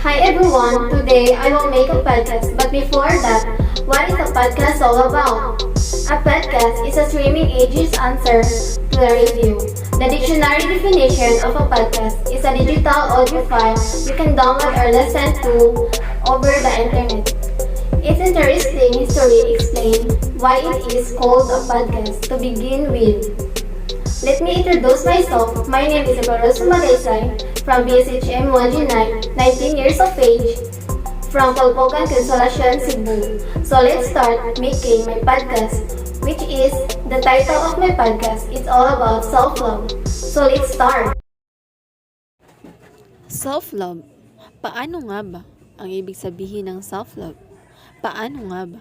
Hi everyone, today I will make a podcast, but before that, what is a podcast all about? A podcast is a streaming age's answer to the radio. The dictionary definition of a podcast is a digital audio file you can download or listen to over the internet. It's interesting history explain why it is called a podcast to begin with. Let me introduce myself. My name is Isabel Magaysay from BSHM 1G9, 19 years of age, from Calpocan, Consolacion, Cebu. So let's start making my podcast, which is the title of my podcast. It's all about self-love. So let's start. Self-love. Paano nga ba ang ibig sabihin ng self-love? Paano nga ba?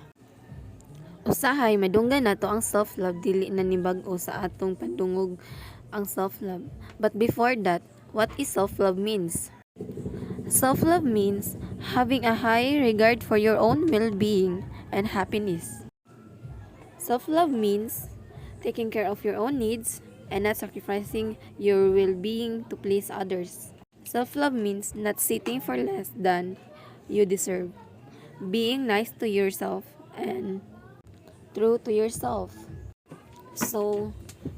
Usahay, madunggan nato ang self-love dili na nibag-o sa atong pandungog ang self-love. But before that, what is self-love means? Self-love means having a high regard for your own well-being and happiness. Self-love means taking care of your own needs and not sacrificing your well-being to please others. Self-love means not seeking for less than you deserve, being nice to yourself and true to yourself. So,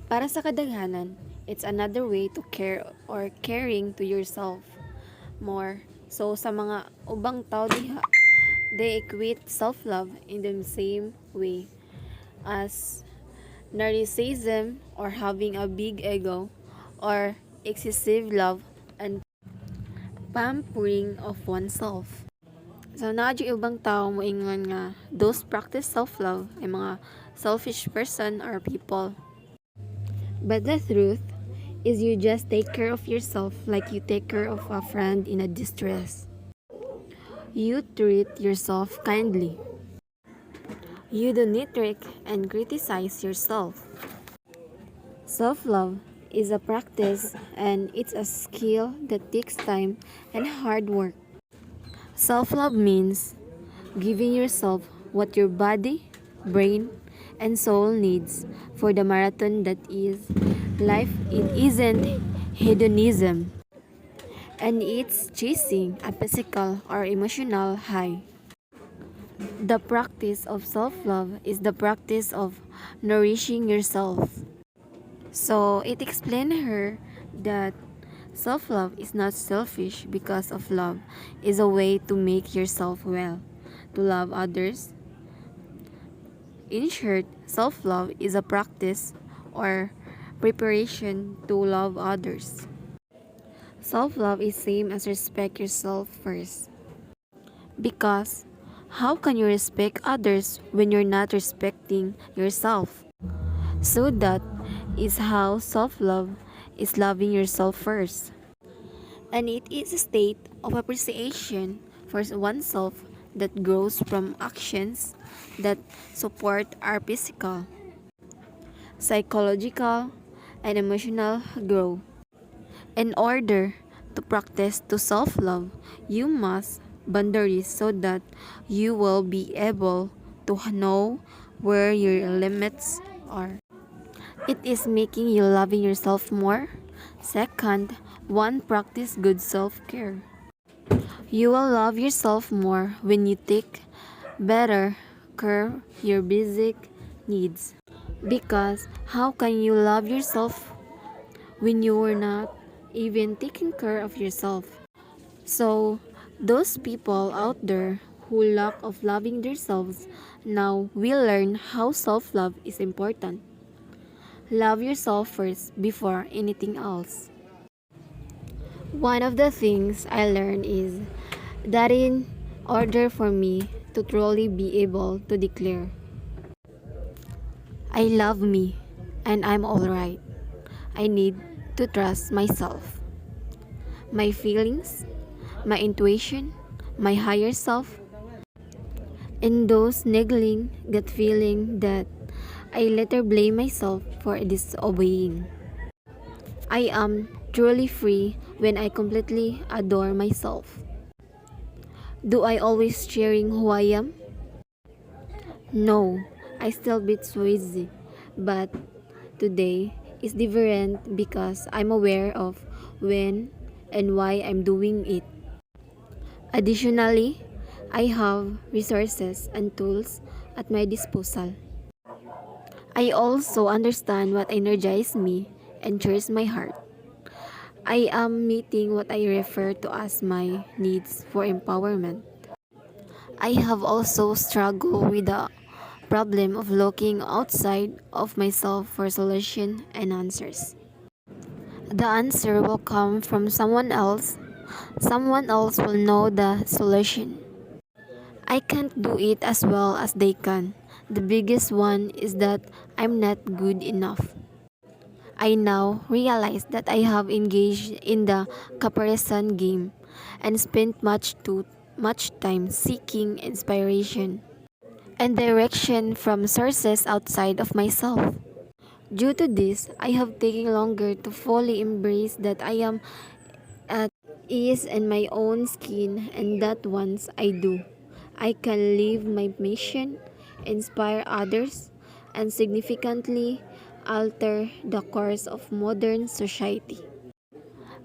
para sa kadaghanan, it's another way to care or caring to yourself more. So, sa mga ubang tao diha, they equate self-love in the same way as narcissism or having a big ego or excessive love and pampering of oneself. So, nadyo ibang tao moingon nga those practice self-love ay mga selfish person or people. But the truth is you just take care of yourself like you take care of a friend in a distress. You treat yourself kindly. You do nitpick and criticize yourself. Self-love is a practice and it's a skill that takes time and hard work. Self-love means giving yourself what your body, brain, and soul needs for the marathon that is life. It isn't hedonism, and it's chasing a physical or emotional high. The practice of self-love is the practice of nourishing yourself. So it explained her that self-love is not selfish because of love is a way to make yourself well, to love others. In short, self-love is a practice or preparation to love others. Self-love is same as respect yourself first. Because how can you respect others when you're not respecting yourself? So that is how self-love is loving yourself first. And it is a state of appreciation for oneself that grows from actions that support our physical, psychological, and emotional growth. In order to practice to self-love, you must boundaries so that you will be able to know where your limits are. It is making you loving yourself more. Second, one, practice good self-care. You will love yourself more when you take better care of your basic needs. Because how can you love yourself when you are not even taking care of yourself? So, those people out there who lack of loving themselves now will learn how self-love is important. Love yourself first before anything else. One of the things I learned is that in order for me to truly be able to declare, I love me and I'm alright, I need to trust myself, my feelings, my intuition, my higher self, and those niggling gut feeling that I later blame myself for disobeying. I am truly free when I completely adore myself. Do I always sharing who I am? No, I still bit Swayze, but today is different because I'm aware of when and why I'm doing it. Additionally, I have resources and tools at my disposal. I also understand what energizes me and cheers my heart. I am meeting what I refer to as my needs for empowerment. I have also struggled with the problem of looking outside of myself for solution and answers. The answer will come from someone else. Someone else will know the solution. I can't do it as well as they can. The biggest one is that I'm not good enough. I now realize that I have engaged in the comparison game and spent much time seeking inspiration and direction from sources outside of myself. Due to this, I have taken longer to fully embrace that I am at ease in my own skin and that once I do, I can live my mission, inspire others, and significantly alter the course of modern society.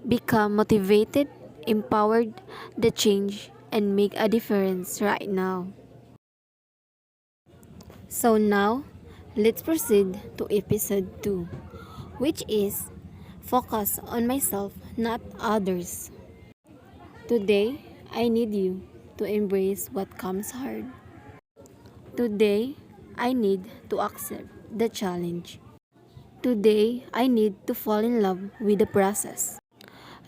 Become motivated, empowered, the change, and make a difference right now. So now, let's proceed to episode 2, which is focus on myself, not others. Today, I need you to embrace what comes hard. Today, I need to accept the challenge. Today, I need to fall in love with the process.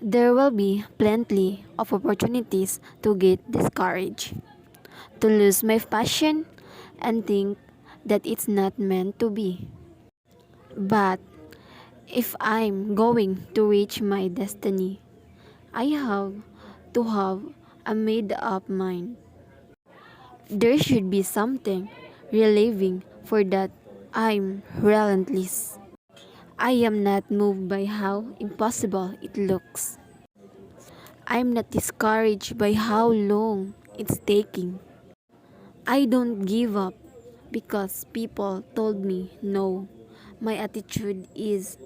There will be plenty of opportunities to get discouraged, to lose my passion, and think that it's not meant to be. But if I'm going to reach my destiny, I have to have a made up mind. There should be something relieving for that I'm relentless. I am not moved by how impossible it looks. I'm not discouraged by how long it's taking. I don't give up because people told me no. My attitude is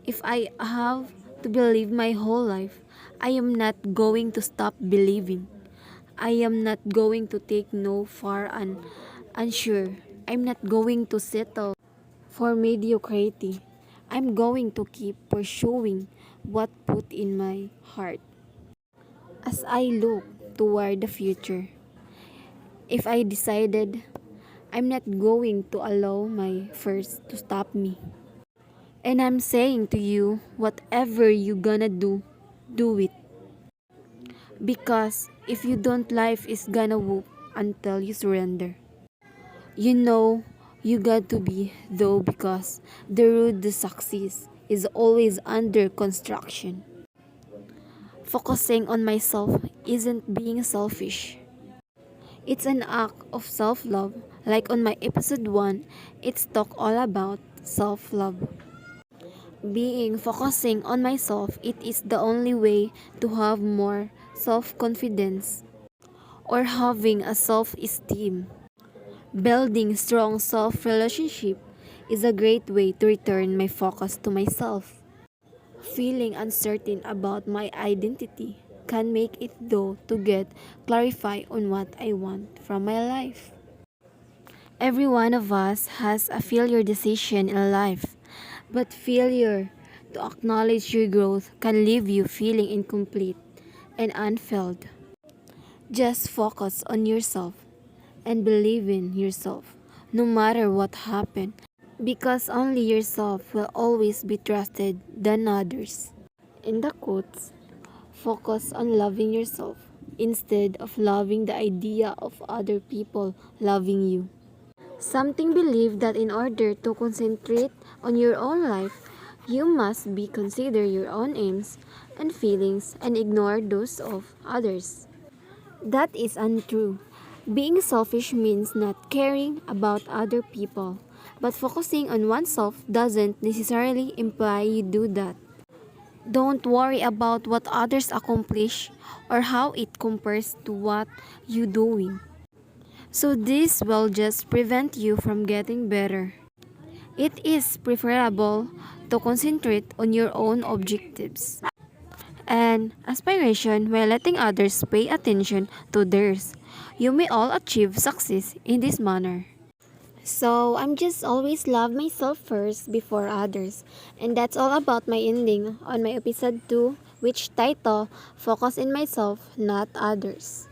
if I have to believe my whole life, I am not going to stop believing. I am not going to take no for an unsure. I'm not going to settle for mediocrity. I'm going to keep pursuing what put in my heart. As I look toward the future, if I decided I'm not going to allow my first to stop me. And I'm saying to you, whatever you gonna do it. Because if you don't, life is gonna whoop until you surrender. You know, you got to be though because the road to success is always under construction. Focusing on myself isn't being selfish. It's an act of self-love. Like on my episode 1, it's talk all about self-love. Being focusing on myself, it is the only way to have more self-confidence or having a self-esteem. Building strong self-relationship is a great way to return my focus to myself. Feeling uncertain about my identity can make it though to get clarify on what I want from my life. Every one of us has a failure decision in life, but failure to acknowledge your growth can leave you feeling incomplete and unfulfilled. Just focus on yourself and believe in yourself, no matter what happens, because only yourself will always be trusted than others. In the quotes, focus on loving yourself instead of loving the idea of other people loving you. Something believe that in order to concentrate on your own life, you must be consider your own aims and feelings and ignore those of others. That is untrue. Being selfish means not caring about other people, but focusing on oneself doesn't necessarily imply you do that. Don't worry about what others accomplish or how it compares to what you're doing. So this will just prevent you from getting better. It is preferable to concentrate on your own objectives and aspiration while letting others pay attention to theirs. You may all achieve success in this manner. So, I'm just always love myself first before others. And that's all about my ending on my episode 2, which title Focus in Myself, Not Others.